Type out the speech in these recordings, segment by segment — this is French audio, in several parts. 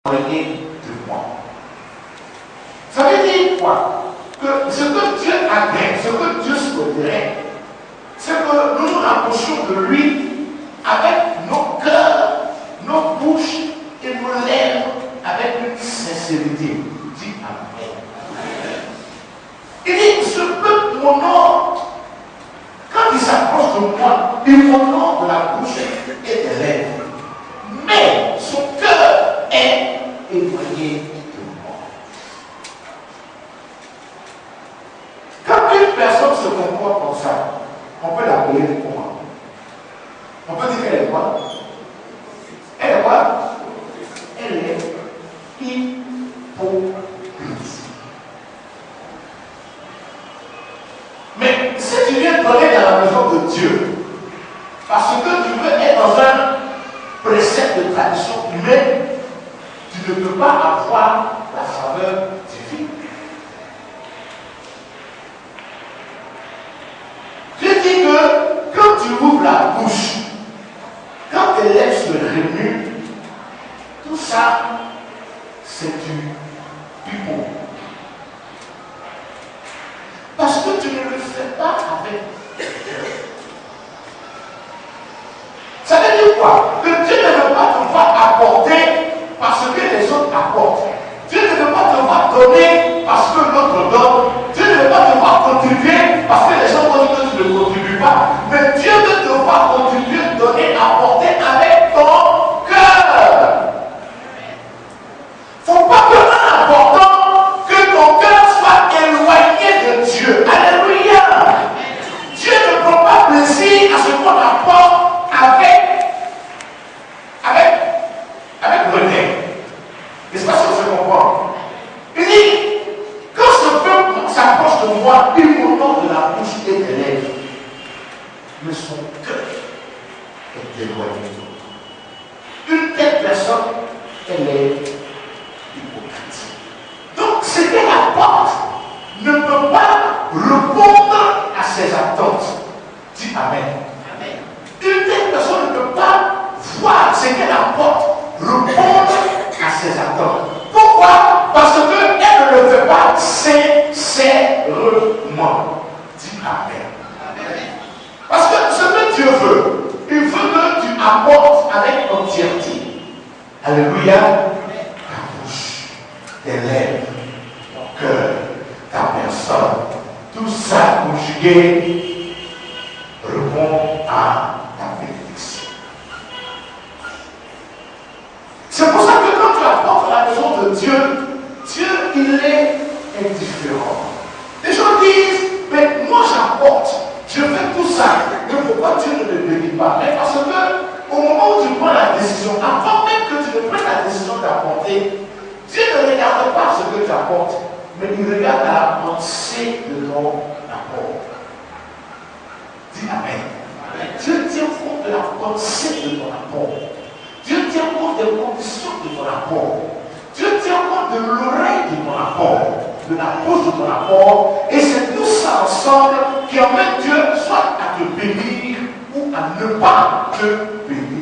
éloigné de moi. Ça veut dire quoi? Que ce que Dieu agrée, ce que Dieu souhaiterait, c'est que nous nous rapprochions de lui avec nos cœurs, nos bouches et nos lèvres avec une sincérité. Dis Amen. Il dit, ce peuple m'honore. Quand il s'approche de moi, il m'honore de la bouche et des lèvres. Mais son cœur est éloigné de moi. Quand une personne se comporte comme ça, on peut l'appeler comment? On peut dire qu'elle est quoi? Elle est quoi? Elle est hypocrite. Mais si tu viens donner dans la maison de Dieu, parce que tu veux être dans un précepte de tradition humaine, tu ne peux pas avoir la faveur divine. Je dis que quand tu ouvres la bouche, quand tes lèvres se remuent, tout ça, c'est du pipeau. Parce que tu ne le fais pas avec Dieu. Ça veut dire quoi? Que Dieu ne veut pas te voir apporter parce que les autres apportent. Dieu ne veut pas te voir donner parce que l'autre donne. Dieu ne veut pas te voir contribuer parce que les gens vont dire que tu ne contribues pas. Mais Dieu veut te voir contribuer, donner, apporter avec ton cœur. Il ne faut pas que un important que ton cœur soit éloigné de Dieu. Alléluia. Dieu ne prend pas plaisir à ce qu'on apporte avec retrait. N'est-ce pas si on se comprend? Il dit, quand ce peuple s'approche de moi, il m'honore de la bouche et des lèvres. Mais son cœur est éloigné de moi. Une telle personne, elle est hypocrite. Donc, ce qu'elle apporte ne peut pas répondre à ses attentes. Dis Amen. Amen. Une telle personne ne peut pas voir ce qu'elle apporte répondre à ses attentes. Pourquoi? Parce qu'elle ne le fait pas sincèrement. Dis Amen. Amen. Parce que ce que Dieu veut, il veut que tu apportes avec entièreté. Alléluia. Ta bouche, tes lèvres, ton cœur, ta personne, tout ça conjugué répond à ta bénédiction. C'est pour ça que quand tu apportes la maison de Dieu, Dieu, il est indifférent. Les gens disent, mais moi j'apporte, je fais tout ça, mais pourquoi Dieu ne me bénit pas? Mais parce que au moment où tu prends la décision, avant même que tu ne prennes la décision d'apporter, Dieu ne regarde pas ce que tu apportes, mais il regarde la pensée de ton apport. Dis Amen. Amen. Dieu tient compte de la pensée de ton apport. Dieu tient compte des conditions de ton apport. Dieu tient compte de l'oreille de ton apport, de la bouche de ton apport. Et c'est tout ça ensemble qui emmène Dieu soit à te bénir ou à ne pas te bénir.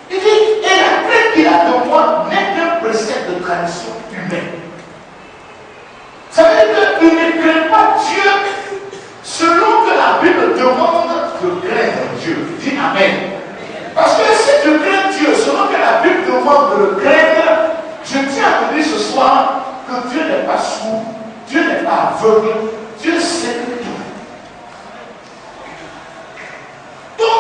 Il dit, et la crainte qu'il a de moi n'est qu'un précepte de tradition humaine. Ça veut dire qu'il ne craint pas Dieu selon que la Bible demande de craindre Dieu. Dis Amen. Parce que si tu crains Dieu selon que la Bible demande de le craindre, je tiens à te dire ce soir que Dieu n'est pas sourd, Dieu n'est pas aveugle, Dieu sait tout. Donc,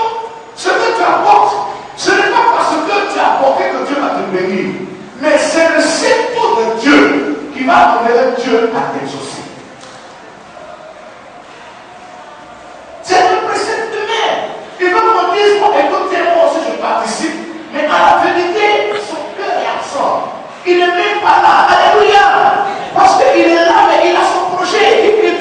ce que tu apportes, ce n'est pas parce que tu as apporté que Dieu va te bénir, mais c'est le sceau de Dieu qui va amener Dieu à t'exaucer. C'est le précepte humain. Il veut qu'on dise, bon, écoutez, moi aussi je participe, mais à la vérité, son cœur est absent. Il n'est même pas là. Alléluia. Parce qu'il est là, mais il a son projet. Il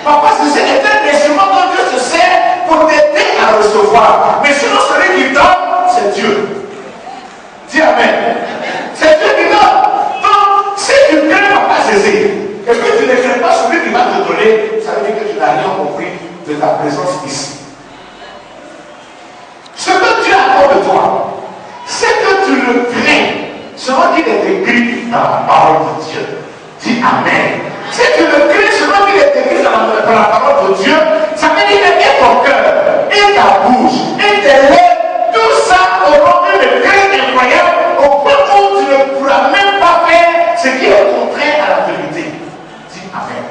Papa César est un instrument dont Dieu se sert pour t'aider à recevoir. Mais sinon, celui qui donne, c'est Dieu. Dis Amen. C'est Dieu qui donne. Donc, si tu crains Papa César, et que tu ne crains pas celui qui va te donner, ça veut dire que tu n'as rien compris de ta présence ici. Ce que Dieu accorde de toi, c'est que tu le crains, selon qu'il est écrit dans la parole de Dieu. Dis Amen. Si tu le crains selon qu'il est écrit dans la parole de Dieu, ça veut dire que ton cœur, et ta bouche, et tes lèvres, tout ça auront une crainte incroyable au point où tu ne pourras même pas faire ce qui est contraire à la vérité. Dis Amen.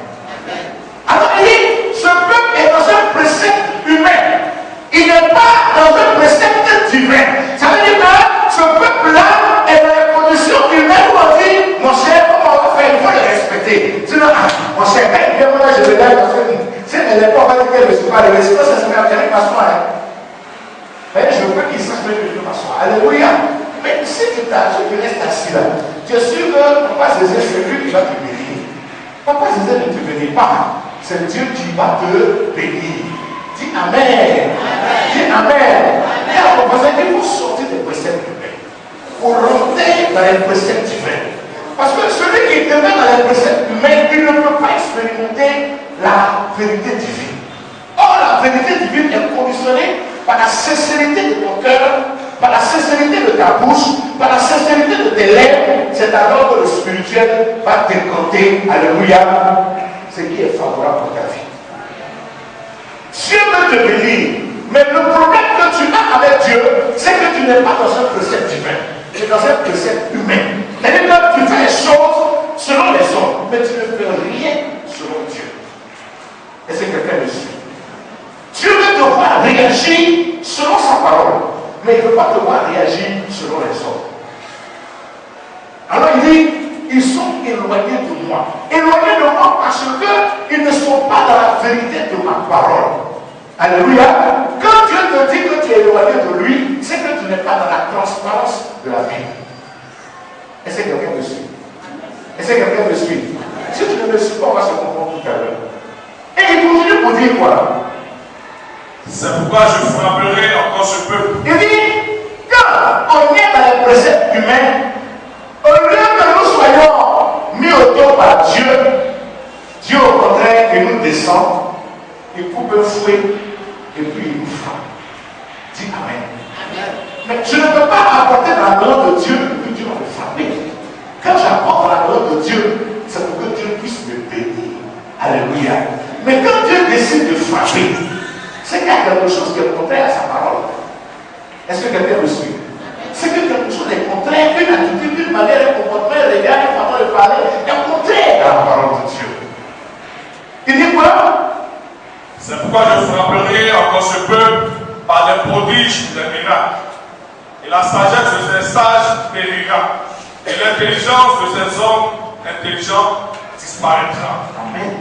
Alors il dit, ce peuple est dans un précepte humain. Il n'est pas dans un précepte divin. Ça veut dire que ce peuple-là est dans les conditions humaines où on dit, mon cher, comment on va faire? Il faut le respecter. Sinon, mon cher, quand il vient, moi je le donne parce que si elle n'est pas, on va dire qu'elle ne suis pas le respect, ça se met à bien m'asseoir. Mais je veux qu'il sache que je veux m'asseoir. Alléluia. Mais si tu restes assis là, tu es sûr que Papa César, c'est lui qui va te bénir. Papa César ne te bénit pas. C'est Dieu qui va te bénir. Dis Amen. Dis Amen. Et à mon voisin, il faut sortir des préceptes humains pour rentrer dans les préceptes divins. Parce que celui qui demeure dans les préceptes humains, il ne peut pas expérimenter la vérité divine. Or, la vérité divine est conditionnée par la sincérité de ton cœur, par la sincérité de ta bouche, par la sincérité de tes lèvres. C'est alors que le spirituel va décanter, alléluia, ce qui est favorable pour ta vie. Dieu veut te bénir, mais le problème que tu as avec Dieu, c'est que tu n'es pas dans un précepte divin, tu es dans un précepte humain. C'est-à-dire que tu fais les choses selon les hommes, mais tu ne fais rien selon Dieu. Est-ce que quelqu'un me suit? Dieu veut te voir réagir selon sa parole, mais il ne veut pas te voir réagir selon les hommes. Alors il dit, ils sont éloignés de moi. Éloignés de moi parce qu'ils ne sont pas dans la vérité de ma parole. Alléluia. Quand Dieu te dit que tu es éloigné de lui, c'est que tu n'es pas dans la transparence de la Bible. Est-ce que quelqu'un me suit? Est-ce que quelqu'un me suit? Si tu ne me suis pas, on va se comprendre tout à l'heure. Et il continue pour dire quoi? C'est pourquoi je frapperai encore ce peuple. Il dit, quand on est dans les préceptes humains, au lieu que nous soyons mis au dos par Dieu, Dieu au contraire, il nous descend, il coupe un fouet, et puis il nous frappe. Dis Amen. Mais je ne peux pas apporter dans la main de Dieu, et puis Dieu va me frapper. Quand j'apporte dans la main de Dieu, c'est pour que Dieu puisse me bénir. Alléluia. Mais quand Dieu décide de frapper, c'est qu'il y a quelque chose qui est contraire à sa parole. Est-ce que quelqu'un me suit? C'est que quelque chose est contraire, une attitude, une manière, un comportement, un regard, une façon de parler, est contraire à la parole de Dieu. Il dit quoi? C'est pourquoi je frapperai encore ce peuple par les prodiges des miracles. Et la sagesse de ces sages périra. Et l'intelligence de ces hommes intelligents disparaîtra. Amen.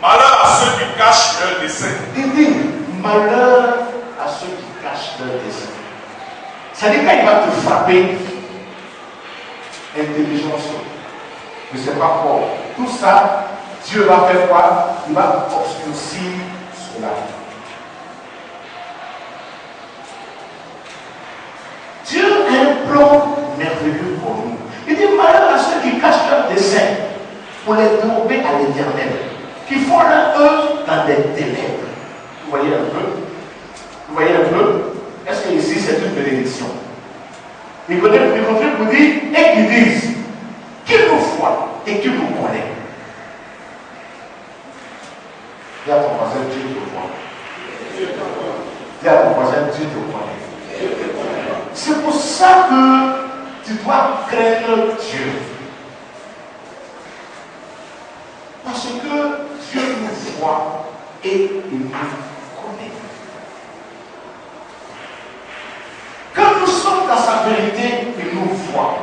Malheur à ceux qui cachent leur dessein. Il dit, malheur à ceux qui cachent leur dessein. C'est-à-dire quand il va te frapper, intelligence, je ne sais pas quoi. Tout ça, Dieu va faire quoi? Il va obscurcir cela. Dieu a un plan merveilleux pour nous. Il dit malheur à ceux qui cachent leur dessein pour les tomber à l'éternel, qui font leur œuvre dans des ténèbres. Vous voyez un peu? Vous voyez un peu? Est-ce que ici c'est une bénédiction? Il continue pour dire, et qu'ils disent qu'il nous voit et qu'il nous connaît. Dis à ton voisin, Dieu te voit. Dis à ton voisin, Dieu te connaît. C'est pour ça que tu dois craindre Dieu. Parce que Dieu nous voit et il nous connaît. Quand nous sommes dans sa vérité, il nous voit.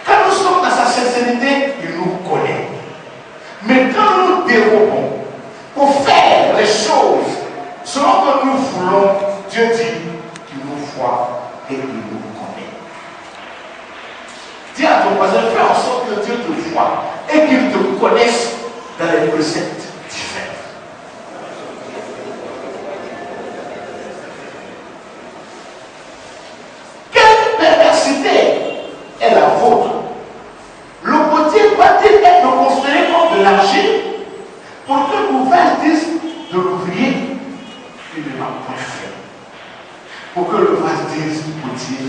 Quand nous sommes dans sa sincérité, il nous connaît. Mais quand nous dérobons pour faire les choses selon que nous voulons, Dieu dit qu'il nous voit et qu'il nous connaît. Dis à ton voisin, fais en sorte que Dieu te voie et qu'il te connaisse dans les préceptes divins. vase dise de l'ouvrier, il ne m'a point fait. Pour que le vase dise au Dieu,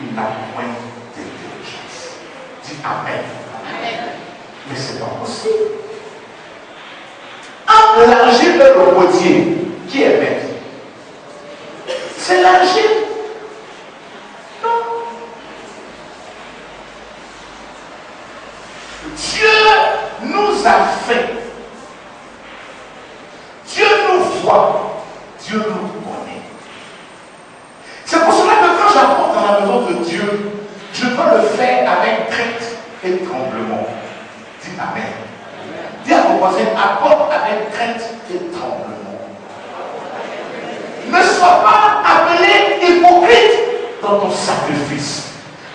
il n'a point d'intelligence. Dis Amen. Amen. Mais c'est pas possible. Entre l'argile et le potier, qui est maître? C'est l'argile. Non. Dieu nous a fait. Dieu nous voit. Dieu nous connaît. C'est pour cela que quand j'apporte dans la maison de Dieu, je dois le faire avec crainte et tremblement. Dis Amen. Dis à vos voisins, apporte avec crainte et tremblement. Ne sois pas appelé hypocrite dans ton sacrifice.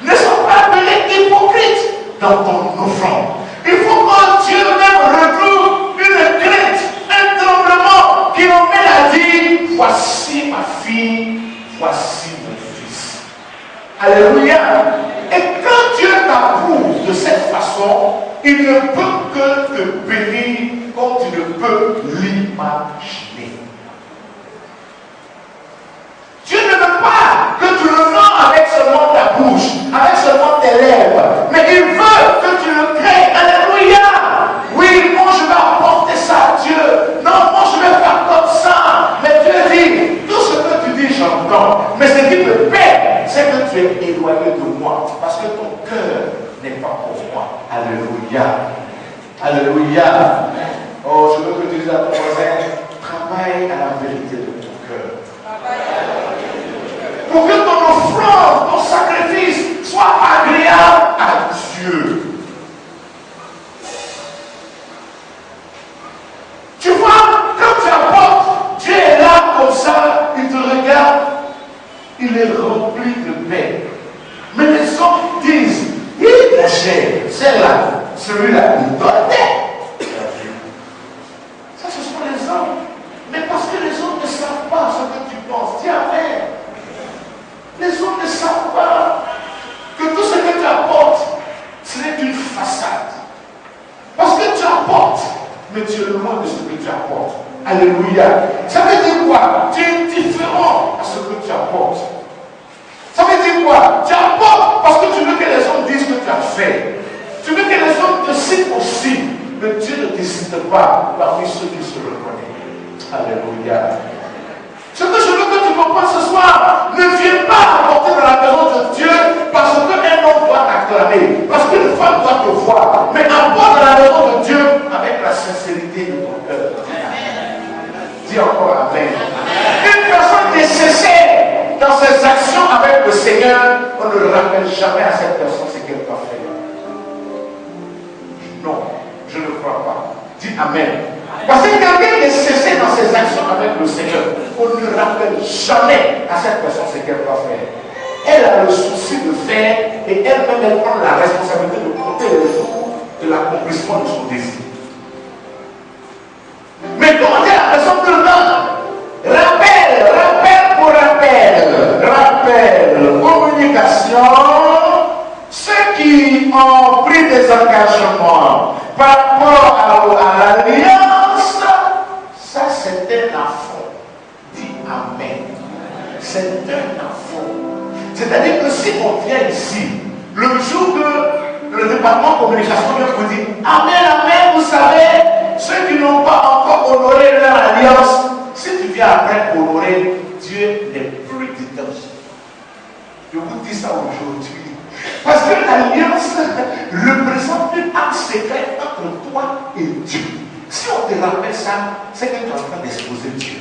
Ne sois pas appelé hypocrite dans ton offrande. Il faut que Dieu même retrouve une crainte, un tremblement qui nous mène à dire, voici ma fille, voici mon fils. Alléluia. Et quand Dieu t'approuve de cette façon, il ne peut que te bénir comme tu ne peux l'imaginer. Dieu ne veut pas que tu le noies avec seulement ta bouche, avec seulement tes lèvres, mais il veut que tu le crées. Alléluia. Oui, moi je vais apporter ça à Dieu. Non, moi je vais faire comme ça. Mais Dieu dit, tout ce que tu dis, j'entends. Mais ce qui me perd, c'est que tu es éloigné de moi. Parce que ton cœur n'est pas pour moi. Alléluia. Alléluia. Oh, je veux que tu dises à ton voisin, travaille à la vérité de ton cœur. Pour que ton offrande, ton sacrifice soit agréable à Dieu. Tu vois, quand tu apportes, Dieu est là comme ça, il te regarde, il est rempli de paix. Mais les hommes disent, mon cher, celle-là, celui-là, il doit être. Ça, ce sont les hommes. Mais parce que les hommes ne savent pas ce que tu penses. Dis Amen. Les hommes ne savent pas que tout ce que tu apportes, ce n'est qu'une façade. Parce que tu apportes, mais tu es loin de ce que tu apportes. Alléluia. Ça veut dire quoi? Tu es différent à ce que tu apportes. Ça veut dire quoi? Tu apportes parce que tu veux que les hommes disent que tu as fait. Tu veux que les hommes te citent aussi. Mais Dieu ne décide pas parmi ceux qui se reconnaissent. Alléluia. Ce que je veux que tu comprennes ce soir, ne viens pas apporter dans la maison de Dieu parce qu'un homme doit t'acclamer, parce qu'une femme doit te voir, mais apporte dans la maison de Dieu avec la sincérité de ton cœur. Dis encore Amen. Une personne nécessaire dans ses actions avec le Seigneur, on ne le rappelle jamais à cette personne ce qu'elle doit faire. Non, je ne crois pas. Dis Amen. Parce que quelqu'un est cessé dans ses actions avec le Seigneur, on ne rappelle jamais à cette personne ce qu'elle doit faire. Elle a le souci de faire et elle-même elle prend la responsabilité de compter les jours de l'accomplissement de son désir. Mais comment dire à la personne de l'homme? Rappel pour rappel, communication. Ceux qui ont pris des engagements par rapport à l'alliance, ça c'est un affront. Dis Amen. C'est un affront. C'est-à-dire que si on vient ici, le jour que le département de communication vient vous dire Amen, vous savez, ceux qui n'ont pas encore honoré leur alliance, si tu viens après honorer, Dieu n'est plus déterminé. Je vous dis ça aujourd'hui. Parce que l'alliance représente une âme secrète entre toi et Dieu. Si on te rappelle ça, c'est que tu es en train d'exposer Dieu.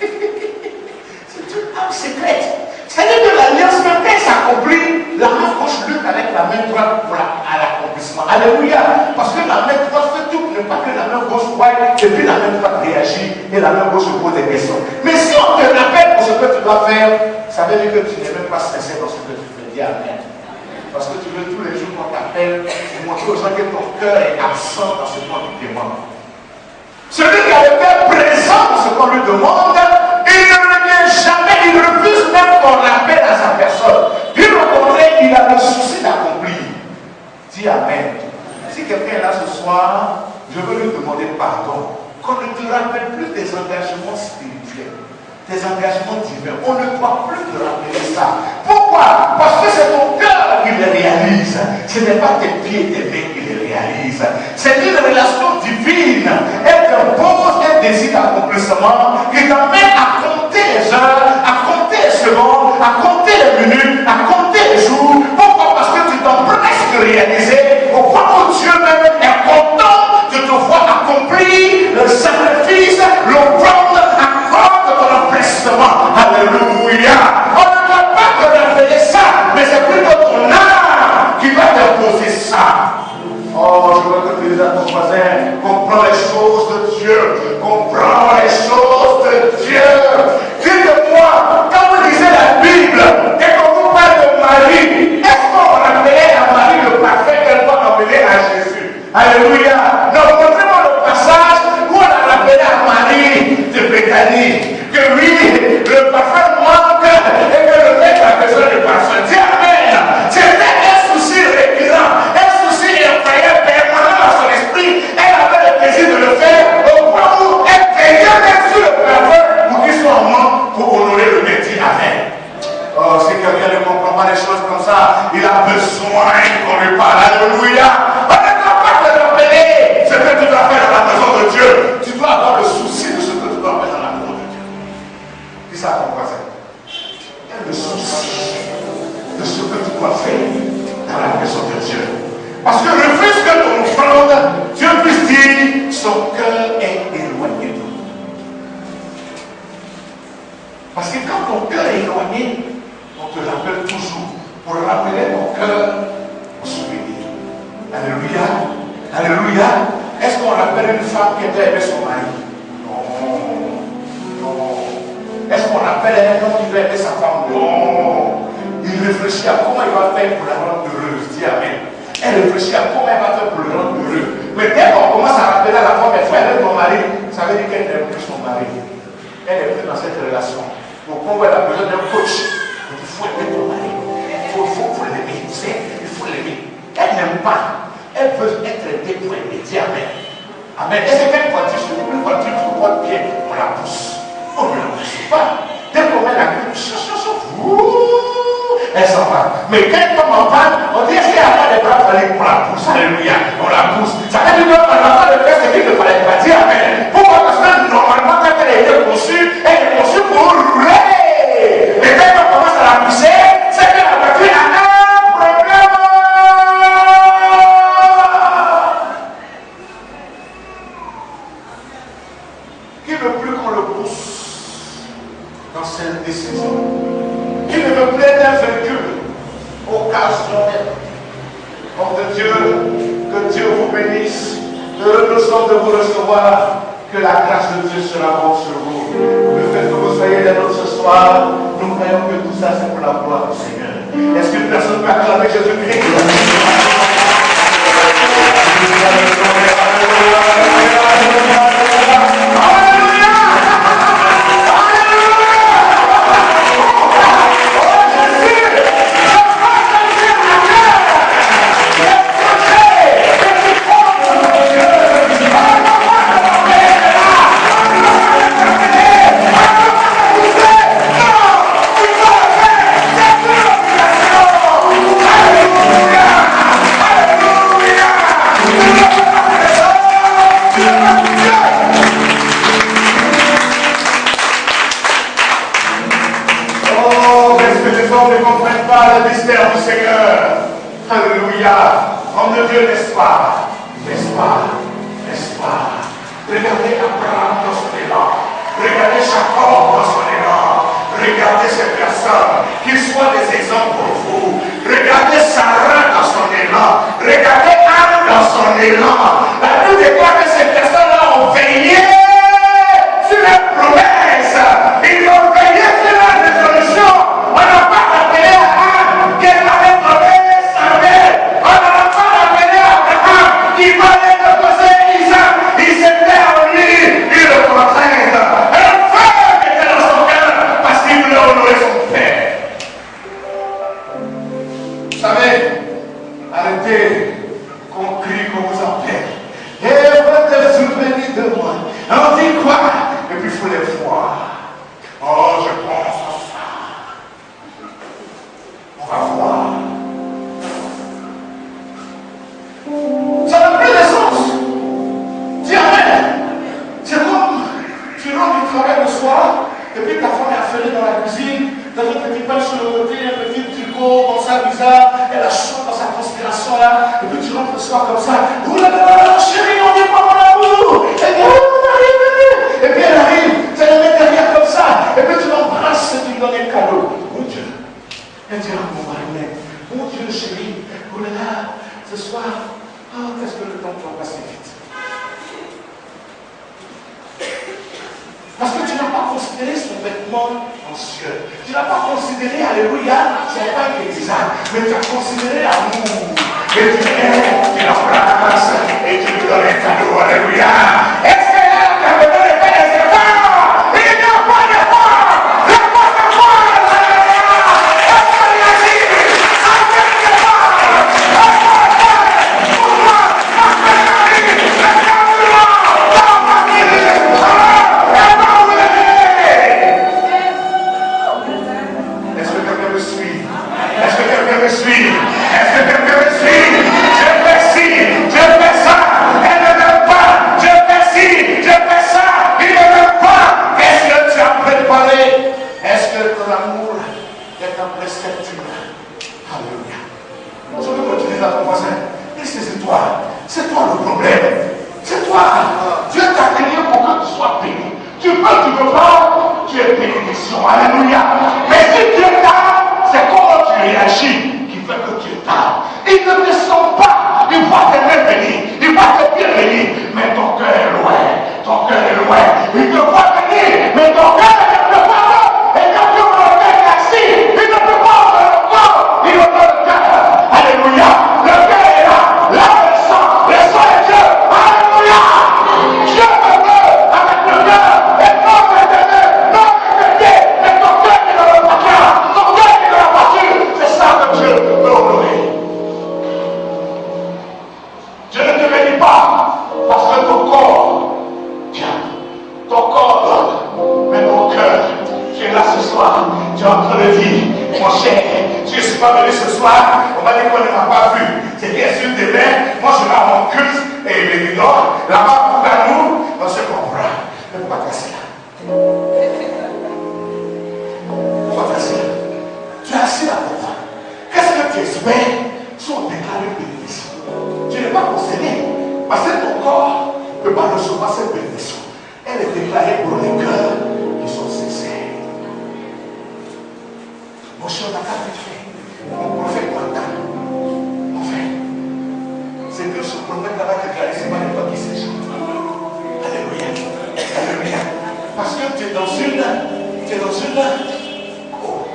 C'est une âme secrète. C'est-à-dire que l'alliance, même quand elle s'accomplit, la main gauche lutte avec la main droite pour l'accomplissement. Alléluia. Parce que la main droite fait tout pour ne pas que la main gauche voie, et puis la main droite réagit, et la main gauche pose des questions. Mais si on te rappelle pour ce que tu dois faire, ça veut dire que tu n'es même pas sincère dans ce que tu fais. Dis Amen. Parce que tu veux tous les jours qu'on t'appelle, montrer aux gens que ton cœur est absent dans ce qu'on lui demande. Celui qui a le cœur présent dans ce qu'on lui demande, il ne revient jamais, il refuse même qu'on rappelle à sa personne. Puis au contraire, il a le souci d'accomplir. Dis Amen. Si quelqu'un est là ce soir, je veux lui demander pardon. Qu'on ne te rappelle plus tes engagements spirituels, tes engagements divins. On ne doit plus te rappeler ça. Pourquoi? Parce que c'est ton cœur qui les réalise. Ce n'est pas tes pieds et tes mains qui les réalisent. C'est une relation divine. Elle t'impose un désir d'accomplissement qui t'amène à compter les heures, à compter les secondes, à compter les minutes, à compter les jours. Pourquoi? Parce que tu t'en presque réalisé au point où Dieu même est content de te voir accomplir le sacrifice, l'offrande, accorde ton empressement. Alléluia. On ne doit pas te rappeler ça, mais c'est plutôt ton âme qui va t'imposer ça. Oh, je veux que tu dises à ton voisin, comprends les choses de Dieu, comprends les choses de Dieu. Dites-moi, quand vous lisez la Bible et qu'on vous parle de Marie, est-ce qu'on rappelait à Marie le parfait qu'elle doit rappeler à Jésus? Alléluia. Non, montrez-moi le passage où on a rappelé à Marie de Béthanie que oui, le parfum manque et que le mec a besoin de parfum. Dis amen. C'était un souci récurrent, un souci incroyable, permanent dans son esprit. Elle avait le plaisir de le faire au point où elle payait même sur le parfum pour qu'il soit en manque pour honorer le métier. Amen. Oh, si quelqu'un ne comprend pas les choses comme ça, il a besoin qu'on lui parle. Alléluia. On ne doit pas te rappeler ce que tu dois faire dans la maison de Dieu. Tu dois avoir le souci de ce que tu dois faire dans la maison de Dieu. Dis ça à ton voisin. Il y a le souci de ce que tu dois faire dans la maison de Dieu. Parce que refuse que ton offrande, Dieu puisse dire, son cœur est éloigné de nous. Parce que quand ton cœur est éloigné, on te rappelle toujours pour rappeler ton cœur au souvenir. Alléluia. Alléluia. Est-ce qu'on rappelle une femme qui était avec son mari? Non. Non. Est-ce qu'on rappelle un homme qui devait aimer sa femme? Non. Il réfléchit à comment il va faire pour la rendre heureuse. Dis amen. Elle réfléchit à comment elle va faire pour le rendre heureux. Mais dès qu'on commence à rappeler à la femme, elle faut aimer ton mari, ça veut dire qu'elle n'aime plus son mari. Elle est plus dans cette relation. Donc, on elle a besoin d'un coach. Il faut aimer ton mari. Il faut l'aimer. Tu sais, il faut l'aimer. Elle n'aime pas. Elle veut être aidée pour aimer. Dis amen. Amen. Et c'est quelle voiture? C'est une voiture qui porte bien. On la pousse. On ne la pousse pas. Dès qu'on met la clé, elle s'en va. Mais quand on en parle, on dit est-ce qu'il n'y a pas de bras falliques? On la pousse. Alléluia. On la pousse. Ça veut dire qu'on n'a pas de faire ce qu'il ne fallait pas dire. Amen. Pourquoi? Parce que normalement, quand elle a été conçue, elle est conçue pour rouler. Mais quand on commence à la pousser, c'est que la voiture a un problème. Qui ne veut plus qu'on le pousse dans cette décision? Qui ne veut plus être un véhicule occasionnel? Homme de Dieu, que Dieu vous bénisse. Heureux nous sommes de vous recevoir. Que la grâce de Dieu sera bonne sur vous. Le fait que vous soyez les nôtres ce soir, nous croyons que tout ça c'est pour la gloire du Seigneur. Est-ce qu'une personne peut acclamer Jésus-Christ? Ne comprennent pas le mystère du Seigneur. Alléluia. Homme de Dieu, n'est-ce pas? N'est-ce pas? N'est-ce pas? Regardez Abraham dans son élan. Regardez Jacob dans son élan. Regardez ces personnes, qu'ils soient des exemples pour vous. Regardez Sarah dans son élan. Regardez Anne dans son élan. La Bible déclare que ces personnes-là ont veillé sur la promesse. Ils ont veillé sur la résolution. On n'a pas rappelé à Anne qu'elle avait donné sa mère. On n'a pas rappelé à Abraham qu'il fallait déposer Isaac. Il s'était en lui, il le contrainte. Et le feu était dans son cœur parce qu'il voulait honorer son père. Vous savez, arrêtez qu'on crie, qu'on vous appelle. Et On dit quoi? Et puis il faut les voir. Oh, je pense à ça. On va voir. Ça n'a plus de sens. Dis amen. C'est comme tu rentres du travail le soir, et puis ta femme est affairée dans la cuisine, dans un petit pain sur le côté, un petit tricot, comme ça, bizarre, elle a chaud dans sa conspiration là, et puis tu rentres le soir comme ça, oh là là, chérie, on n'est pas mon amour, et puis on arrive, et puis elle arrive, ça le met derrière comme ça, et puis tu l'embrasses et tu lui donnes un cadeau. Mon Dieu, elle dit, oh mon mari, mon Dieu chérie, oh là là, ce soir, oh, qu'est-ce que le temps va passer vite. Parce que tu n'as pas considéré son vêtement ancien. Tu n'as pas considéré, alléluia, son pain exact. Mais tu as considéré l'amour. Et tu l'aimes, tu l'embrasses et tu lui donnes un cadeau, alléluia. Est-ce que là, tu as besoin de faire des efforts? Il n'y a pas d'effort. Il n'y a pas d'effort, alléluia. Est-ce que tu as dit, avec l'effort, est-ce que quelqu'un me suit? Est-ce que quelqu'un me suit? Est-ce que quelqu'un me suit? Je fais ci, je fais ça, elle ne veut pas. Je fais ci, je fais ça, il ne veut pas. Est-ce que tu as préparé? Est-ce que ton amour est en perspective? Alléluia. Je veux continuer à ton voisin. Et c'est toi. C'est toi le problème. C'est toi. Dieu t'a créé pour que tu sois béni. Tu veux, tu veux pas, tu es bénédiction. Alléluia. Mais si Dieu t'a, c'est comment tu réagis qui fait que Dieu t'a. Il ne te sent pas. Il va te bénir. Il va te bien bénir. Mais ton cœur est loin. Ton cœur est loin. Il te voit bénir. Mais ton cœur ne peut pas. Et quand Dieu me est assis, il ne peut pas ouvrir le corps. Il ouvre le cœur. Alléluia. Le cœur est là. Là, le sang est Dieu. Alléluia. Dieu me veut avec le cœur. Et non avec les mains, non avec les pieds. Mais ton cœur est dans le placard. Ton cœur est dans la voiture. C'est ça que Dieu veut honorer. Dieu ne te bénit pas parce que ton corps, tiens, ton corps donne, mais ton cœur, tu es là ce soir, tu es en train de dire, mon cher, je ne suis pas venu ce soir, on m'a dit qu'on ne m'a pas vu. C'est bien sûr demain, moi je vais à mon culte et il dort, là-bas pour à nous, on se comprend. Mais pourquoi tu es assis là? Pourquoi tu es assis là? Tu es assis là pourquoi? Qu'est-ce que tu espères sont déclarés bénédiction? Tu n'es pas concerné parce que ton corps ne peut pas recevoir cette bénédiction. Elle est déclarée pour les cœurs qui sont sincères. Mon cher, on a qu'à vite fait. Mon prophète m'entend. Mon frère, c'est que ce prophète là-bas déclaré, c'est pas n'importe qui c'est. Alléluia. Alléluia. Parce que tu es dans une. Oh.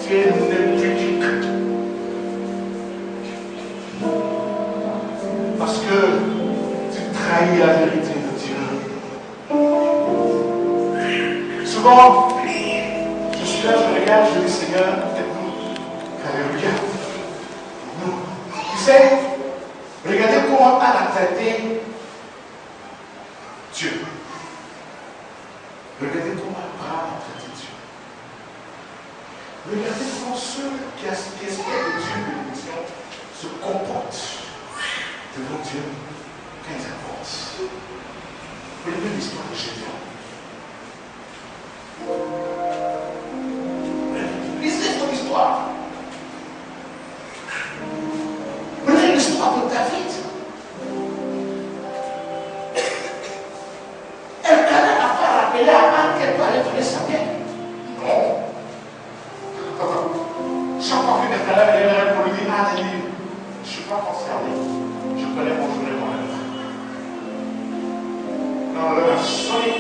Tu es impudique. Parce que tu trahis la vérité de Dieu. Souvent, je suis là, je regarde, je dis Seigneur, écoute, alléluia. Nous, tu sais, regardez comment Anne a traité Dieu. Regardez comment Abraham a traité Dieu. Regardez comment ceux qui espèrent de Dieu bénédiction se comportent devant Dieu quand ils avancent. Regardez l'histoire de Gédéon. Lisez ton histoire. Regardez l'histoire de David. Elkanah n'a pas rappelé à Anne qu'elle doit aller donner sa bien. Non. Chaque fois que Elkanah est là pour lui dire, Anne, elle dit, je ne suis pas concerné. Je connais mon journée moi-même. Non, elle a sonné.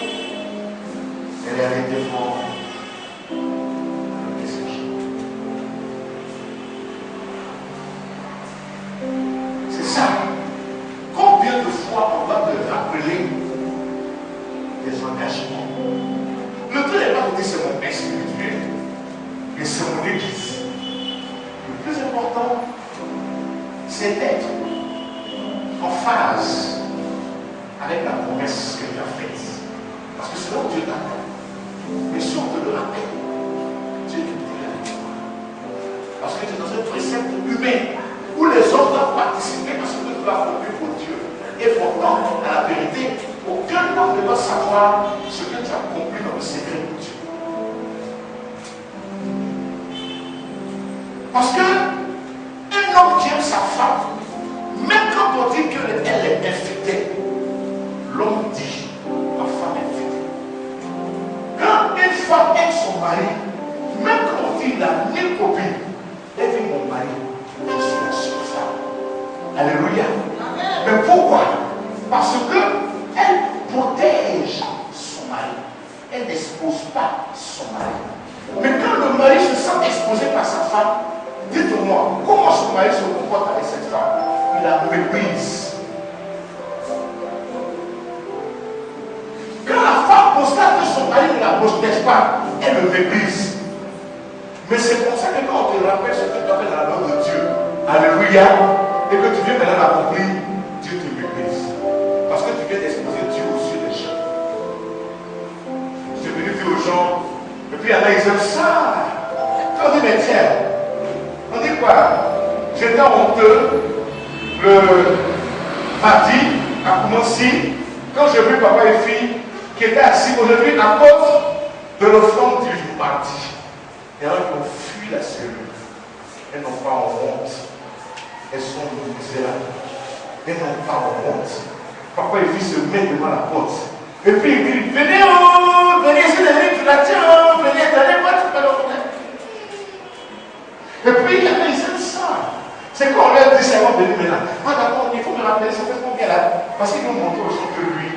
Elle est allée défendre le message. C'est ça. Combien de fois on va te rappeler des engagements? Le temps n'est pas de dire c'est mon père spirituel, mais c'est mon église. Le plus important, c'est d'être phase avec la promesse que Dieu a faite. Parce que c'est là où Dieu t'attend. Mais si on te le rappelle, Dieu te dit la victoire. Parce que tu es dans un précepte humain où les hommes doivent participer à ce que tu as accompli pour Dieu. Et pourtant, à la vérité, aucun homme ne doit savoir ce que tu as accompli dans le secret de Dieu. Parce que un homme qui aime sa femme, même quand on dit qu'elle est infidèle, l'homme dit, ma femme est fidèle. Quand une femme aime son mari, même quand on dit la mille copines, elle dit mon mari, je suis la seule femme. Alléluia. Mais pourquoi? Parce qu'elle protège son mari. Elle n'expose pas son mari. Mais quand le mari se sent exposé par sa femme, dites-moi, comment son mari se comporte avec cette femme? Il la méprise. Quand la femme constate que son mari ne la protège pas, elle le méprise. Mais c'est pour ça que quand on te rappelle ce que tu as fait dans la loi de Dieu, alléluia, et que tu viens maintenant l'accomplir, Dieu te méprise. Parce que tu viens d'exposer Dieu aux yeux des gens. Je suis venu dire aux gens, et puis il y en a, ils aiment ça. Quand on dit, mais tiens, on dit quoi? J'étais honteux le mardi à Koumansi, quand j'ai vu papa et fille qui étaient assis aujourd'hui à cause de l'offrande du mardi. Il y en a qui ont fui la cellule. Elles n'ont pas honte. Elles sont misérables. Elles n'ont pas honte. Papa et fille se mettent devant la porte. Et puis ils disent, venez, oh, venez, c'est les tu la tiens, oh, venez, moi tu peux le faire. Et puis il y en a, ils aiment ça. C'est quand on leur dit, c'est bon, venez maintenant. Ah d'accord, il faut me rappeler, ça fait combien là? Parce qu'ils nous montrent aussi que lui,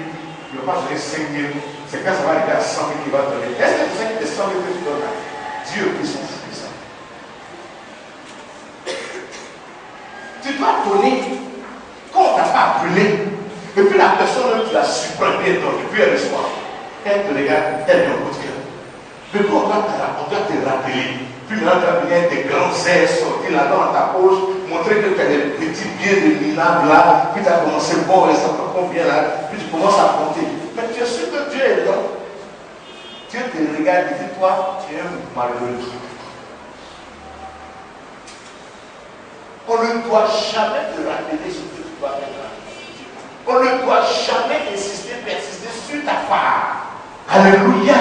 il ne va pas donner 5 000. C'est quand ça va arriver à 100 000 qu'il va donner. Est-ce que tu sais que les 100 000 que tu donnes là? Dieu qui s'en fout de ça. Tu dois donner quand on t'a pas appelé. Et puis la personne qui la supprime bien donc, et puis elle reçoit. Elle te regarde, elle est au bout de cœur. Mais quand on doit te rappeler, puis maintenant tu as bien des grands airs sortis là dans ta poche, montrer que tu as des petits billets de minables là, puis tu as commencé bon, et ça te convient là, puis tu commences à compter. Mais tu es sûr que Dieu est là. Dieu te regarde et dit, toi, tu es un malheureux. On ne doit jamais te rappeler ce que tu dois faire. On ne doit jamais insister, persister sur ta part. Alléluia.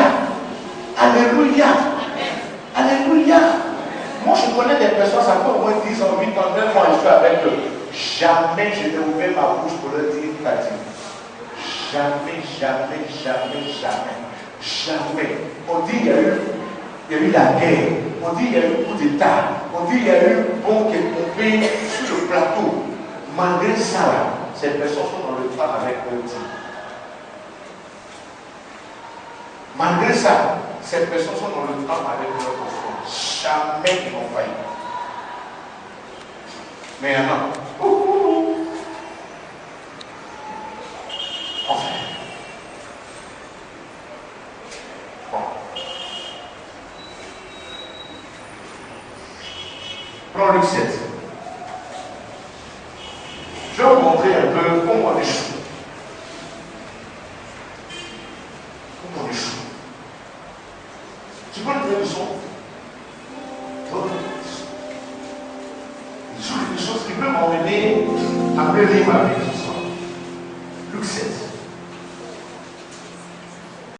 Alléluia. Alléluia. Moi, je connais des personnes, ça fait au moins 10 ans, 8 ans, 9 ans, je suis avec eux. Jamais je n'ai ouvert ma bouche pour leur dire Tati. Jamais, jamais, jamais, jamais. Jamais. On dit il y a eu la guerre. On dit il y a eu coup d'État. On dit il y a eu bon qui est tombé sur le plateau. Malgré ça, ces personnes sont dans le temps avec eux. Malgré ça, ces personnes sont dans le temps avec leur enfant. Jamais ils n'ont failli. Mais il y en a. Enfin. Bon. Prenons Luc 7. Je vais vous montrer un peu comment on échoue. Comment on échoue. Tu peux le dire le son? Des choses qui peuvent m'emmener à venir ma vie.